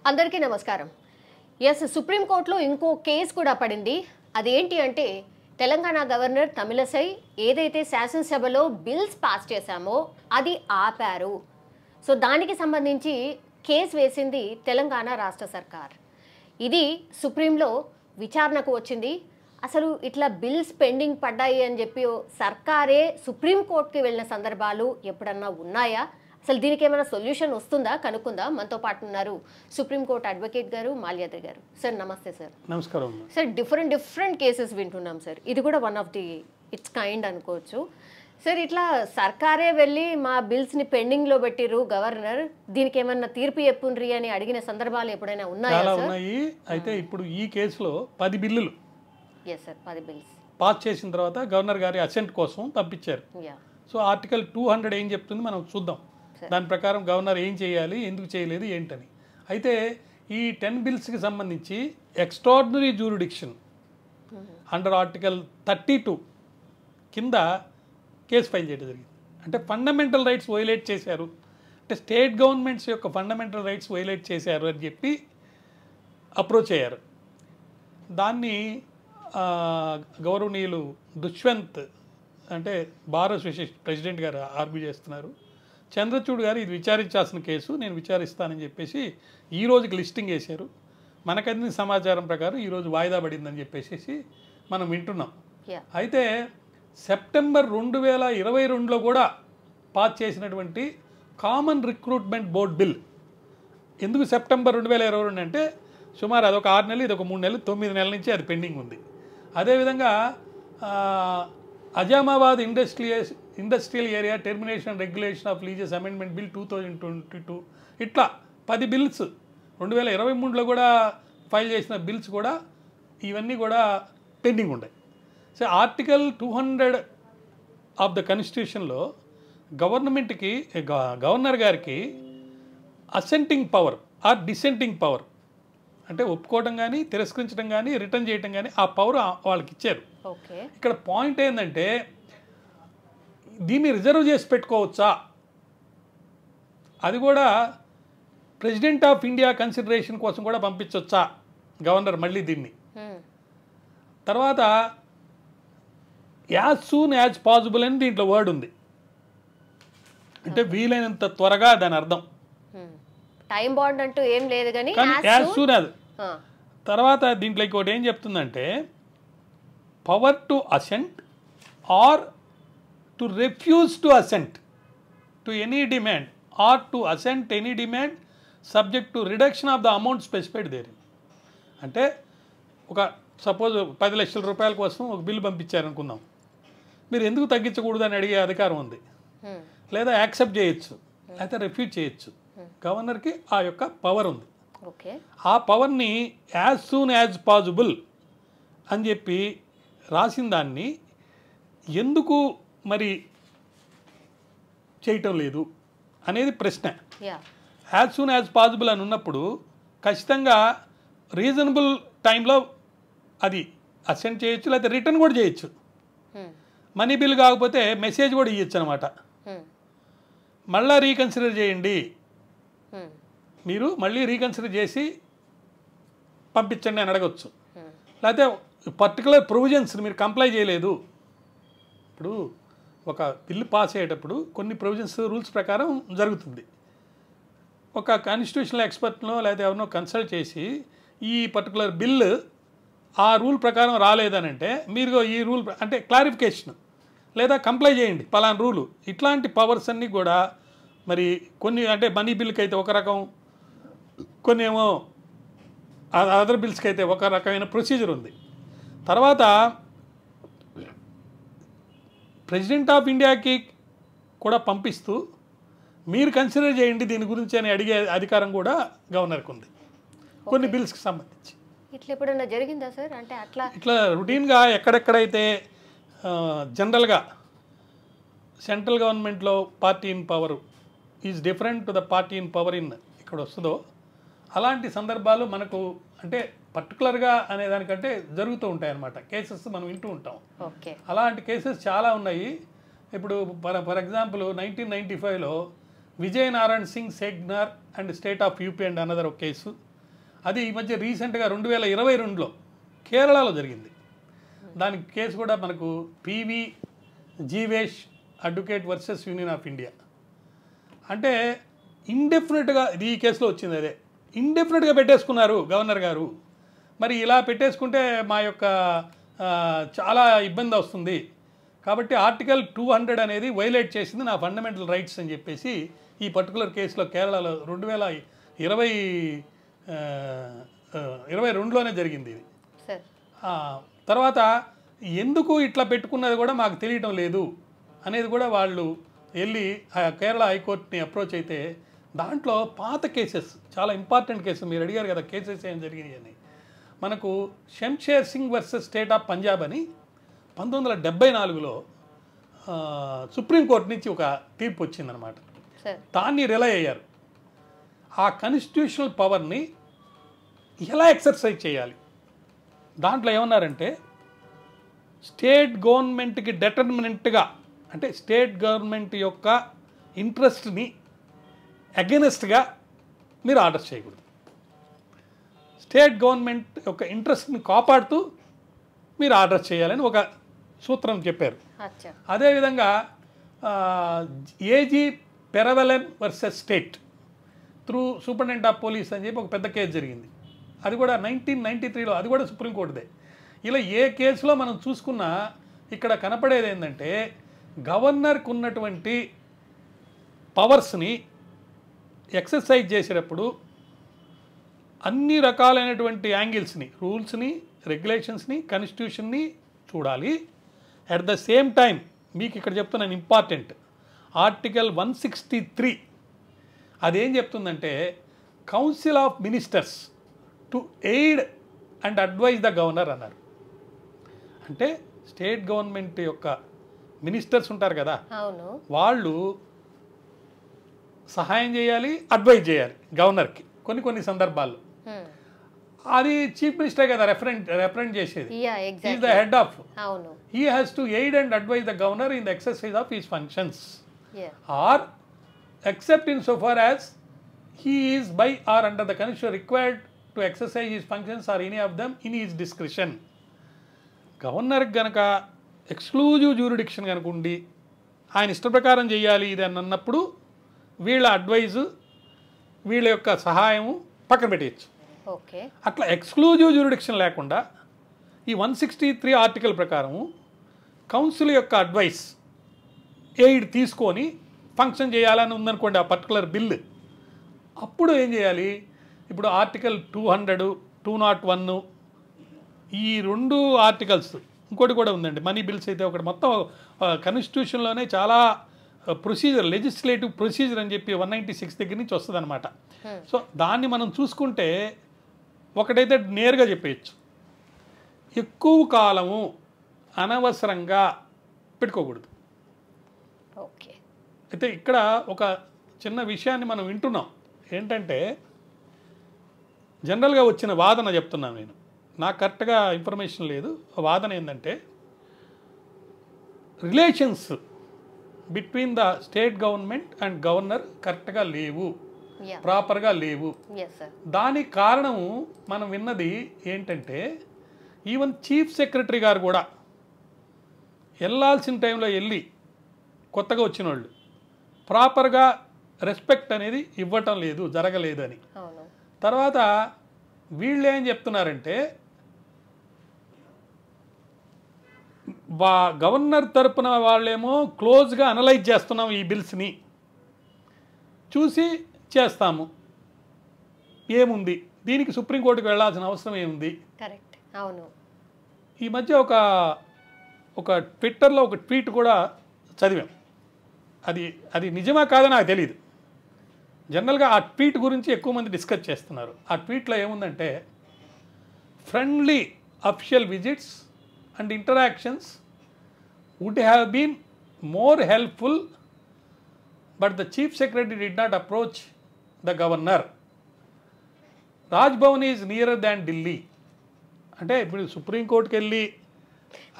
అందరికీ నమస్కారం. సుప్రీం కోర్టులో ఇంకో కేసు కూడా పడింది. అదేంటి అంటే తెలంగాణ గవర్నర్ తమిళసై ఏదైతే శాసనసభలో బిల్స్ పాస్ చేశామో అది ఆపారు. సో దానికి సంబంధించి కేసు వేసింది తెలంగాణ రాష్ట్ర సర్కార్. ఇది సుప్రీంలో విచారణకు వచ్చింది. అసలు ఇట్లా బిల్స్ పెండింగ్ పడ్డాయి అని చెప్పి సర్కారే సుప్రీం కోర్టుకి వెళ్ళిన సందర్భాలు ఎప్పుడన్నా ఉన్నాయా? అసలు దీనికి ఏమైనా సొల్యూషన్ వస్తుందా కనుక్కుందాం. మనతో పాటు ఉన్నారు సుప్రీంకోర్టు అడ్వకేట్ గారు మాల్యాద్రి గారు. సార్ నమస్తే. సార్ నమస్కారం. సార్ డిఫరెంట్ కేసెస్ వింటున్నాం సార్. ఇది కూడా one of the it's kind అనుకోవచ్చు. సార్ ఇట్లా సర్కారే వెళ్ళి మా బిల్స్ని పెండింగ్లో పెట్టిర్రు గవర్నర్, దీనికి ఏమన్నా తీర్పు చెప్పుండ్రి అని అడిగిన సందర్భాలు ఎప్పుడైనా ఉన్నాయా? చాలా ఉన్నాయి. అయితే ఇప్పుడు ఈ కేసులో 10 బిల్లులు సార్ 10 బిల్స్ పాస్ చేసిన తర్వాత గవర్నర్ గారి అసెంట్ కోసం పంపించారు. సో ఆర్టికల్ 200 ఏం చెప్తుంది మనం చూద్దాం. దాని ప్రకారం గవర్నర్ ఏం చేయాలి, ఎందుకు చేయలేదు ఏంటని. అయితే ఈ 10 బిల్స్కి సంబంధించి ఎక్స్ట్రాడినరీ జ్యూరిడిక్షన్ అండర్ ఆర్టికల్ 32 కింద కేసు ఫైల్ చేయడం జరిగింది. అంటే ఫండమెంటల్ రైట్స్ వైలేట్ చేశారు, అంటే స్టేట్ గవర్నమెంట్స్ యొక్క ఫండమెంటల్ రైట్స్ వైలేట్ చేశారు అని చెప్పి అప్రోచ్ అయ్యారు. దాన్ని గౌరవనీయులు దుష్వంత్ అంటే బార్ అసోసియేషన్ ప్రెసిడెంట్ గారు ఆర్గ్యూ చేస్తున్నారు. చంద్రచూడ్ గారు ఇది విచారించాల్సిన కేసు, నేను విచారిస్తానని చెప్పేసి ఈ రోజుకి లిస్టింగ్ వేశారు. మనకందిన సమాచారం ప్రకారం ఈరోజు వాయిదా పడిందని చెప్పేసి మనం వింటున్నాం. అయితే సెప్టెంబర్ 2022లో కూడా పాస్ చేసినటువంటి కామన్ రిక్రూట్మెంట్ బోర్డ్ బిల్, ఎందుకు సెప్టెంబర్ 2022 అంటే సుమారు అదొక 6 నెలలు, ఇదొక 3 నెలలు, 9 నెలల నుంచి అది పెండింగ్ ఉంది. అదేవిధంగా Azamabad industrial area termination regulation of leases amendment bill 2022, ఇట్లా 10 బిల్స్ 2023లో కూడా ఫైల్ చేసిన బిల్స్ కూడా ఇవన్నీ కూడా పెండింగ్ ఉన్నాయి. సో ఆర్టికల్ 200 ఆఫ్ ద కాన్స్టిట్యూషన్లో గవర్నమెంట్కి గవర్నర్ గారికి అసెంటింగ్ పవర్ ఆర్ డిసెంటింగ్ పవర్, అంటే ఒప్పుకోవడం కానీ తిరస్కరించడం కానీ రిటర్న్ చేయడం కానీ ఆ పవర్ వాళ్ళకి ఇచ్చారు. ఇక్కడ పాయింట్ ఏంటంటే దీన్ని రిజర్వ్ చేసి పెట్టుకోవచ్చా, అది కూడా ప్రెసిడెంట్ ఆఫ్ ఇండియా కన్సిడరేషన్ కోసం కూడా పంపించవచ్చా గవర్నర్ మళ్ళీ దీన్ని. తర్వాత యాజ్ సూన్ యాజ్ పాసిబుల్ అని దీంట్లో వర్డ్ ఉంది, అంటే వీలైనంత త్వరగా దాని అర్థం. టైం బాండ్ అంటూ ఏం లేదు కానీ యాజ్ సూన్ యాజ్. తర్వాత దీంట్లో ఇంకోటి ఏం చెప్తుందంటే power to assent or to refuse to assent to any demand or to assent any demand subject to reduction of the amount specified there. అంటే ఒక సపోజ్ 10 లక్షల రూపాయల కోసం ఒక బిల్లు పంపించారనుకుందాం, మీరు ఎందుకు తగ్గించకూడదు అని అడిగే అధికారం ఉంది, లేదా యాక్సెప్ట్ చేయొచ్చు లేకపోతే రిఫ్యూజ్ చేయొచ్చు. గవర్నర్కి ఆ యొక్క పవర్ ఉంది. ఆ పవర్ని యాజ్ సూన్ యాజ్ పాసిబుల్ అని చెప్పి రాసిన దాన్ని ఎందుకు మరి చేయటం లేదు అనేది ప్రశ్న. యాజ్ సూన్ యాజ్ పాసిబుల్ అని ఉన్నప్పుడు ఖచ్చితంగా రీజనబుల్ టైంలో అది అసెంట్ చేయొచ్చు, లేకపోతే రిటర్న్ కూడా చేయొచ్చు. మనీ బిల్ కాకపోతే మెసేజ్ కూడా ఇవ్వచ్చు అనమాట, మళ్ళీ రీకన్సిడర్ చేయండి, మీరు మళ్ళీ రీకన్సిడర్ చేసి పంపించండి అని అడగచ్చు. లేకపోతే పర్టికులర్ ప్రొవిజన్స్ మీరు కంప్లై చేయలేదు. ఇప్పుడు ఒక బిల్లు పాస్ అయ్యేటప్పుడు కొన్ని ప్రొవిజన్స్ రూల్స్ ప్రకారం జరుగుతుంది. ఒక కాన్స్టిట్యూషనల్ ఎక్స్పర్ట్నో లేదా ఎవరినో కన్సల్ట్ చేసి ఈ పర్టికులర్ బిల్లు ఆ రూల్ ప్రకారం రాలేదనంటే మీరు ఈ రూల్ అంటే క్లారిఫికేషన్ లేదా కంప్లై చేయండి పలానా రూలు. ఇట్లాంటి పవర్స్ అన్నీ కూడా మరి కొన్ని అంటే మనీ బిల్కి అయితే ఒక రకం, కొన్ని ఏమో అదర్ బిల్స్కి అయితే ఒక రకమైన ప్రొసీజర్ ఉంది. తర్వాత ప్రెసిడెంట్ ఆఫ్ ఇండియాకి కూడా పంపిస్తూ మీరు కన్సిడర్ చేయండి దీని గురించి అని అడిగే అధికారం కూడా గవర్నర్కి ఉంది కొన్ని బిల్స్కి సంబంధించి. ఇట్లా ఎప్పుడన్నా జరిగిందా సార్? అంటే ఇట్లా రొటీన్గా ఎక్కడెక్కడైతే జనరల్గా సెంట్రల్ గవర్నమెంట్లో party in power is different to the party in power in ఇక్కడ వస్తుందో అలాంటి సందర్భాలు మనకు అంటే పర్టికులర్గా అనేదానికంటే జరుగుతూ ఉంటాయి అన్నమాట. కేసెస్ మనం వింటూ ఉంటాం. అలాంటి కేసెస్ చాలా ఉన్నాయి. ఇప్పుడు ఫర్ ఎగ్జాంపుల్ 1995లో విజయనారాయణ సింగ్ సెగ్నార్ and state of UP and another ఒక కేసు, అది ఈ మధ్య రీసెంట్గా 2022లో కేరళలో జరిగింది. దానికి కేసు కూడా మనకు PV Jeevesh advocate versus union of India. అంటే ఇండెఫినెట్గా ఈ కేసులో వచ్చింది అదే, ఇండెఫినెట్గా పెట్టేసుకున్నారు గవర్నర్ గారు. మరి ఇలా పెట్టేసుకుంటే మా యొక్క చాలా ఇబ్బంది వస్తుంది, కాబట్టి ఆర్టికల్ 200 అనేది వైలేట్ చేసింది నా ఫండమెంటల్ రైట్స్ అని చెప్పేసి ఈ పర్టికులర్ కేసులో కేరళలో 2022లోనే జరిగింది ఇది. తర్వాత ఎందుకు ఇట్లా పెట్టుకున్నది కూడా మాకు తెలియటం లేదు అనేది కూడా వాళ్ళు వెళ్ళి కేరళ హైకోర్టుని అప్రోచ్ అయితే దాంట్లో పాత కేసెస్, చాలా ఇంపార్టెంట్ కేసు, మీరు అడిగారు కదా కేసెస్ ఏం జరిగినాయి అని. మనకు Shamsher Singh versus state of Punjab అని 1974లో సుప్రీంకోర్టు నుంచి ఒక తీర్పు వచ్చిందనమాట. దాన్ని రిలై అయ్యారు. ఆ కాన్స్టిట్యూషనల్ పవర్ని ఎలా ఎక్సర్సైజ్ చేయాలి, దాంట్లో ఏమన్నారంటే స్టేట్ గవర్నమెంట్కి డెటర్మినెంట్గా, అంటే స్టేట్ గవర్నమెంట్ యొక్క ఇంట్రెస్ట్ని అగెనెస్ట్గా మీరు ఆర్డర్ చేయకూడదు. స్టేట్ గవర్నమెంట్ యొక్క ఇంట్రెస్ట్ని కాపాడుతూ మీరు ఆర్డర్ చేయాలని ఒక సూత్రం చెప్పారు. అదేవిధంగా AG Perarivalan versus state through superintendent of police అని చెప్పి ఒక పెద్ద కేసు జరిగింది. అది కూడా 1993లో, అది కూడా సుప్రీంకోర్టుదే. ఇలా ఏ కేసులో మనం చూసుకున్నా ఇక్కడ కనపడేది ఏంటంటే గవర్నర్కి ఉన్నటువంటి పవర్స్ని ఎక్సర్సైజ్ చేసేటప్పుడు అన్ని రకాలైనటువంటి యాంగిల్స్ని, రూల్స్ని, రెగ్యులేషన్స్ని, కాన్స్టిట్యూషన్ని చూడాలి. అట్ ద సేమ్ టైం మీకు ఇక్కడ చెప్తున్నాను ఇంపార్టెంట్, ఆర్టికల్ 163 అదేం చెప్తుందంటే council of ministers to aid and advise the governor అన్నారు. అంటే స్టేట్ గవర్నమెంట్ యొక్క మినిస్టర్స్ ఉంటారు కదా, వాళ్ళు సహాయం చేయాలి, అడ్వైజ్ చేయాలి గవర్నర్కి కొన్ని సందర్భాల్లో. అది చీఫ్ మినిస్టర్ కదా రెఫరెంట్ చేసేది. Is the head of, he has to aid and advise the governor in the exercise of his functions or except in so far as he is by or under the constitution required to exercise his functions or any of them in his discretion. గవర్నర్కి గనక exclusive jurisdiction కనుక ఉండి ఆయన ఇష్ట ప్రకారం చేయాలి ఇది అని అన్నప్పుడు వీళ్ళ అడ్వైజు, వీళ్ళ యొక్క సహాయము పక్కన పెట్టేయచ్చు. అట్లా ఎక్స్క్లూజివ్ జ్యూరిడిక్షన్ లేకుండా ఈ 163 ఆర్టికల్ ప్రకారము కౌన్సిల్ యొక్క అడ్వైస్, ఎయిడ్ తీసుకొని ఫంక్షన్ చేయాలని ఉందనుకోండి ఆ పర్టికులర్ బిల్లు, అప్పుడు ఏం చేయాలి? ఇప్పుడు ఆర్టికల్ 200, 201 ఈ 2 ఆర్టికల్స్, ఇంకోటి కూడా ఉందండి మనీ బిల్స్ అయితే ఒకటి, మొత్తం కాన్స్టిట్యూషన్లోనే చాలా ప్రొసీజర్, లెజిస్లేటివ్ ప్రొసీజర్ అని చెప్పి 196 దగ్గర నుంచి వస్తుంది అనమాట. సో దాన్ని మనం చూసుకుంటే ఒకటైతే నేరుగా చెప్పేయచ్చు, ఎక్కువ కాలము అనవసరంగా పెట్టుకోకూడదు. అయితే ఇక్కడ ఒక చిన్న విషయాన్ని మనం వింటున్నాం ఏంటంటే, జనరల్గా వచ్చిన వాదన చెప్తున్నాను నేను, నాకు కరెక్ట్గా ఇన్ఫర్మేషన్ లేదు. వాదన ఏంటంటే relations between the state government and governor కరెక్ట్గా లేవు, ప్రాపర్గా లేవు. దానికి కారణము మనం విన్నది ఏంటంటే ఈవెన్ చీఫ్ సెక్రటరీ గారు కూడా వెళ్ళాల్సిన టైంలో వెళ్ళి కొత్తగా వచ్చిన వాళ్ళు ప్రాపర్గా రెస్పెక్ట్ అనేది ఇవ్వటం లేదు, జరగలేదు అని. తర్వాత వీళ్ళు ఏం చెప్తున్నారంటే గవర్నర్ తరపున వాళ్ళేమో క్లోజ్గా అనలైజ్ చేస్తున్నాం, ఈ బిల్స్ని చూసి చేస్తాము, ఏముంది దీనికి సుప్రీంకోర్టుకు వెళ్ళాల్సిన అవసరం ఏముంది. కరెక్ట్, అవును. ఈ మధ్య ఒక ట్విట్టర్లో ఒక ట్వీట్ కూడా చదివాం, అది నిజమా కాదో నాకు తెలియదు. జనరల్గా ఆ ట్వీట్ గురించి ఎక్కువ మంది డిస్కస్ చేస్తున్నారు. ఆ ట్వీట్లో ఏముందంటే friendly official visits and interactions would have been more helpful, but the chief secretary did not approach the governor. Raj Bhavan is nearer than Delhi. అంటే ఇప్పుడు సుప్రీంకోర్టుకి వెళ్ళి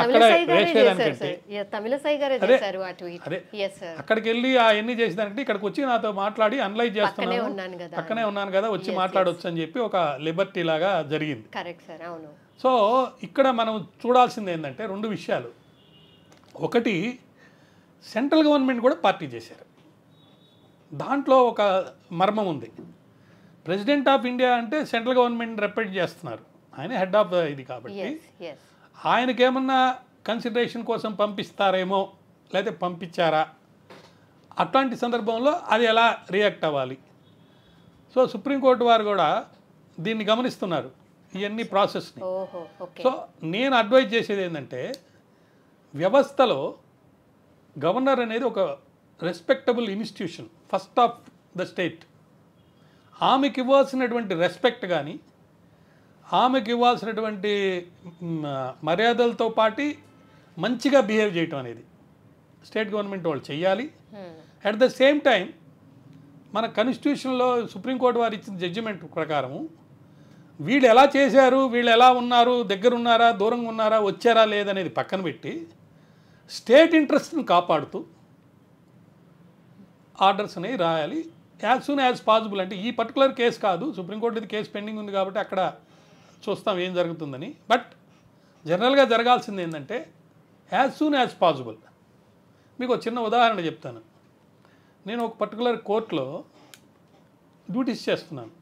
అక్కడ వేసేదానికంటే తమిళసై గారే చేశారు ఆ ట్వీట్. అదే yes sir, అక్కడికి వెళ్ళి అవన్నీ చేసేదానికంటే ఇక్కడికి వచ్చి నాతో మాట్లాడి అనలైజ్ చేస్తున్నాను, ఉన్నాను కదా. పక్కనే ఉన్నాను కదా, వచ్చి మాట్లాడవచ్చు అని చెప్పి ఒక లిబర్టీ లాగా జరిగింది. కరెక్ట్ సార్, అవును. సో ఇక్కడ మనం చూడాల్సింది ఏంటంటే రెండు విషయాలు. ఒకటి, సెంట్రల్ గవర్నమెంట్ కూడా పార్టీ చేశారు. దాంట్లో ఒక మర్మం ఉంది. ప్రెసిడెంట్ ఆఫ్ ఇండియా అంటే సెంట్రల్ గవర్నమెంట్ రిప్రజెంట్ చేస్తున్నారు, ఆయన హెడ్ ఆఫ్ ఇది కాబట్టి yes yes, ఆయనకేమన్నా కన్సిడరేషన్ కోసం పంపిస్తారేమో, లేకపోతే పంపించారా, అట్లాంటి సందర్భంలో అది ఎలా రియాక్ట్ అవ్వాలి. సో సుప్రీంకోర్టు వారు కూడా దీన్ని గమనిస్తున్నారు, ఇవన్నీ ప్రాసెస్ని. ఓహో, ఓకే. సో నేను అడ్వైజ్ చేసేది ఏంటంటే, వ్యవస్థలో గవర్నర్ అనేది ఒక respectable institution, first of the state. ఆమెకి ఇవ్వాల్సినటువంటి రెస్పెక్ట్ కానీ, ఆమెకి ఇవ్వాల్సినటువంటి మర్యాదలతో పాటు మంచిగా బిహేవ్ చేయటం అనేది స్టేట్ గవర్నమెంట్ వాళ్ళు చెయ్యాలి. అట్ ద సేమ్ టైం మన కాన్స్టిట్యూషన్లో సుప్రీంకోర్టు వారు ఇచ్చిన జడ్జిమెంట్ ప్రకారము వీళ్ళు ఎలా చేశారు, వీళ్ళు ఎలా ఉన్నారు, దగ్గర ఉన్నారా, దూరంగా ఉన్నారా, వచ్చారా లేదనేది పక్కన పెట్టి స్టేట్ ఇంట్రెస్ట్ని కాపాడుతూ ఆర్డర్స్ అనేవి రాయాలి యాజ్ సూన్ యాజ్ పాసిబుల్. అంటే ఈ పర్టికులర్ కేసు కాదు, సుప్రీంకోర్టు కేసు పెండింగ్ ఉంది కాబట్టి అక్కడ చూస్తాం ఏం జరుగుతుందని. బట్ జనరల్గా జరగాల్సింది ఏంటంటే యాజ్ సూన్ యాజ్ పాసిబుల్. మీకు ఒక చిన్న ఉదాహరణ చెప్తాను. నేను ఒక పర్టికులర్ కోర్టులో డ్యూటీస్ చేస్తున్నాను.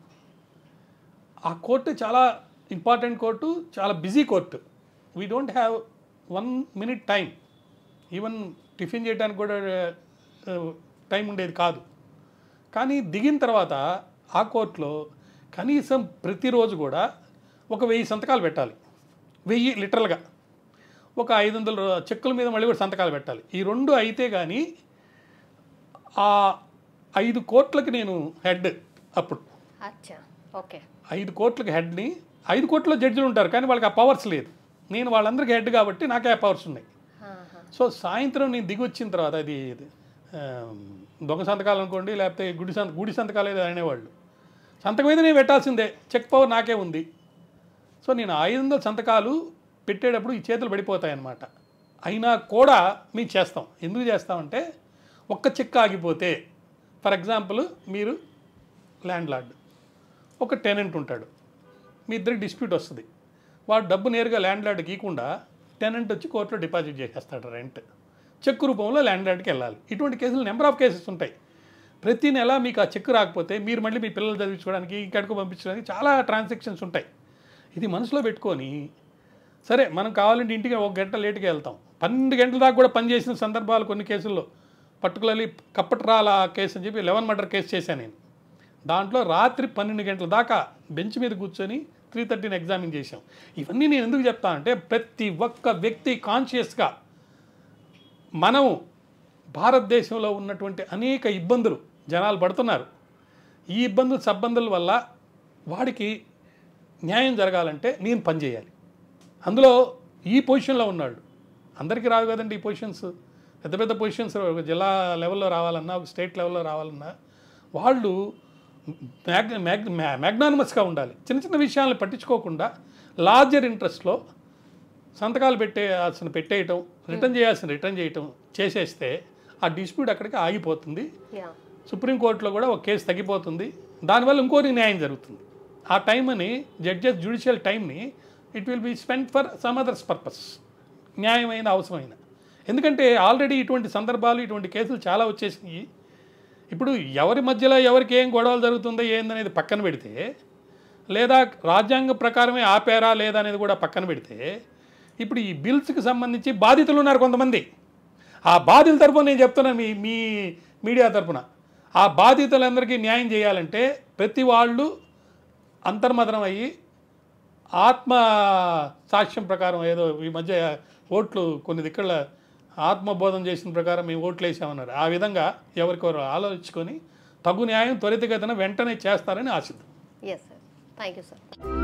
ఆ కోర్టు చాలా ఇంపార్టెంట్ కోర్టు, చాలా busy court. We don't have 1 minute time, even tiffin చేయడానికి కూడా టైం ఉండేది కాదు. కానీ దిగిన తర్వాత ఆ కోర్టులో కనీసం ప్రతిరోజు కూడా ఒక 1000 సంతకాలు పెట్టాలి. 1000 లిటరల్గా, ఒక 500 చెక్కుల మీద మళ్ళీ కూడా సంతకాలు పెట్టాలి. ఈ రెండు అయితే కానీ ఆ 5 కోట్లకి నేను హెడ్. అప్పుడు ఓకే, 5 కోట్లకి హెడ్ని. 5 కోట్ల జడ్జిలు ఉంటారు కానీ వాళ్ళకి ఆ పవర్స్ లేదు. నేను వాళ్ళందరికీ హెడ్ కాబట్టి నాకే ఆ పవర్స్ ఉన్నాయి. సో సాయంత్రం నేను దిగి వచ్చిన తర్వాత, అది దొంగ సంతకాలు అనుకోండి, లేకపోతే గుడి సంతకాలు ఏదో అనేవాళ్ళు, సంతకం మీద నేను పెట్టాల్సిందే, చెక్ పవర్ నాకే ఉంది. సో నేను 500 సంతకాలు పెట్టేటప్పుడు ఈ చేతులు పడిపోతాయి అన్నమాట. అయినా కూడా మేము చేస్తాం. ఎందుకు చేస్తామంటే, ఒక్క చెక్ ఆగిపోతే, ఫర్ ఎగ్జాంపుల్ మీరు ల్యాండ్ లార్డ్, ఒక టెనెంట్ ఉంటాడు, మీ ఇద్దరికి డిస్ప్యూట్ వస్తుంది. వాడు డబ్బు నేరుగా ల్యాండ్ లార్డ్కి ఇవ్వకుండా టెనెంట్ వచ్చి కోర్టులో డిపాజిట్ చేసేస్తాడు రెంట్, చెక్ రూపంలో ల్యాండ్ లార్డ్కి వెళ్ళాలి. ఇటువంటి కేసులు నెంబర్ ఆఫ్ కేసెస్ ఉంటాయి. ప్రతి నెల మీకు ఆ చెక్ రాకపోతే మీరు మళ్ళీ మీ పిల్లలు చదివించుకోవడానికి, ఇక్కడికి పంపించడానికి చాలా ట్రాన్సాక్షన్స్ ఉంటాయి. ఇది మనసులో పెట్టుకొని, సరే మనం కావాలంటే ఇంటికి 1 గంట లేట్గా వెళ్తాం, 12 గంటల దాకా కూడా పనిచేసిన సందర్భాలు కొన్ని కేసుల్లో. పర్టికులర్లీ కప్పట్రాల కేసు అని చెప్పి 11 మర్డర్ కేసు చేశాను నేను. దాంట్లో రాత్రి 12 గంటల దాకా బెంచ్ మీద కూర్చొని 3:30 ఎగ్జామిన్ చేశాం. ఇవన్నీ నేను ఎందుకు చెప్తానంటే, ప్రతి ఒక్క వ్యక్తి కాన్షియస్గా, మనం భారతదేశంలో ఉన్నటువంటి అనేక ఇబ్బందులు జనాలు పడుతున్నారు. ఈ ఇబ్బందులు సబ్బందుల వల్ల వాడికి న్యాయం జరగాలంటే నేను పనిచేయాలి. అందులో ఈ పొజిషన్లో ఉన్నాడు, అందరికీ రావు కదండి ఈ పొజిషన్స్. పెద్ద పెద్ద పొజిషన్స్ జిల్లా లెవెల్లో రావాలన్నా, స్టేట్ లెవెల్లో రావాలన్నా వాళ్ళు మ్యాగ్నానిమస్గా ఉండాలి. చిన్న చిన్న విషయాలను పట్టించుకోకుండా లార్జర్ ఇంట్రెస్ట్లో సంతకాలు పెట్టేయటం, రిటర్న్ చేయాల్సిన రిటర్న్ చేయటం చేసేస్తే ఆ డిస్ప్యూట్ అక్కడికి ఆగిపోతుంది. సుప్రీంకోర్టులో కూడా ఒక కేసు తగ్గిపోతుంది. దానివల్ల ఇంకోటి న్యాయం జరుగుతుంది. ఆ టైం అని జ్యుడిషియల్ టైంని it will be spend for some others purpose, న్యాయమైన అవసరమైన. ఎందుకంటే ఆల్రెడీ ఇటువంటి సందర్భాలు, ఇటువంటి కేసులు చాలా వచ్చేసినాయి. ఇప్పుడు ఎవరి మధ్యలో ఎవరికి ఏం గొడవలు జరుగుతుందో ఏందనేది పక్కన పెడితే, లేదా రాజ్యాంగం ప్రకారమే ఆపేరా లేదా అనేది కూడా పక్కన పెడితే, ఇప్పుడు ఈ బిల్స్కి సంబంధించి బాధితులు ఉన్నారు కొంతమంది. ఆ బాధితుల తరపున నేను చెప్తున్నాను, మీ మీడియా తరపున, ఆ బాధితులందరికీ న్యాయం చేయాలంటే ప్రతి వాళ్ళు అంతర్మదనం అయ్యి ఆత్మ సాక్ష్యం ప్రకారం, ఏదో ఈ మధ్య ఓట్లు కొన్ని దిక్కల ఆత్మబోధం చేసిన ప్రకారం మేము ఓట్లు వేసామన్నారు. ఆ విధంగా ఎవరికొరు ఆలోచించుకొని తగు న్యాయం త్వరితగతిన వెంటనే చేస్తారని ఆశిద్దాం. Yes sir, thank you sir.